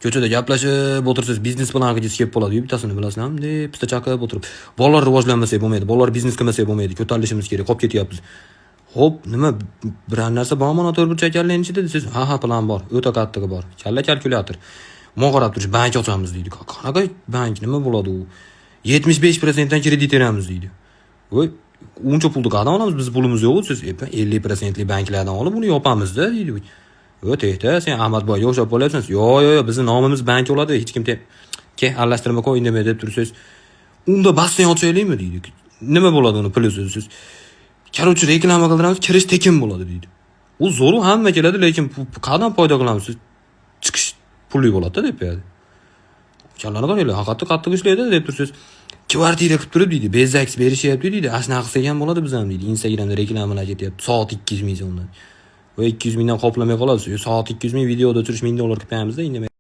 ko'chada gaplashib o'tirsiz, biznes bilan qilib kelib bo'ladi. Bittasini bilasizmi? Deb pista chaqib o'tirib. Bolalar rivojlanmasa bo'lmaydi, bolalar biznes qilmasa bo'lmaydi. Ko'tarilishimiz kerak, qolib ketyapmiz. Xo'p, nima biror narsa bormi noto'g'ri burchaklarning ichida desiz? Ha, plan bor, o'ta kattaligi bor. Kalla kalkulyator. Qarab turish, bank ochamiz deydi. Qanaqa bank, nima bo'ladi u? 75% dan kredit beramiz deydi. Voy, uncha pulni qayerdan olamiz? Biz pulimiz yo'q, siz 50% banklardan olib uni yopamiz-da deydi. O'tayda, sen Ahmadboyga o'xshab bo'lyapsiz. Yo'q, bizning nomimiz bank bo'ladi, hech kim aralashtirma qo'ying demay deb tursiz. Unda basseyn ochaylikmi deydi. Nima bo'ladi uni plyusi siz? Karuvchi reklama qildiramiz, kirish tekin bo'ladi deydi. U zo'ru hamma keladi, lekin qayerdan foyda qilamiz siz? Chiqish pulli bo'ladi-da deb beradi. Kallani qaranglar, haqiqatda qattiq ishlaydi deb tursiz. Kvartira qilib turib deydi, bezaks berishyapti deydi. Ashna qilsak ham bo'ladi biz ham deydi. Instagramda reklamalar ketyapti. Soat 200 ming so'mdan. Va 200 mingdan qoplamay qolasiz. Soat 200 ming videoda turish $1000 qilib qo'yamizda, indamay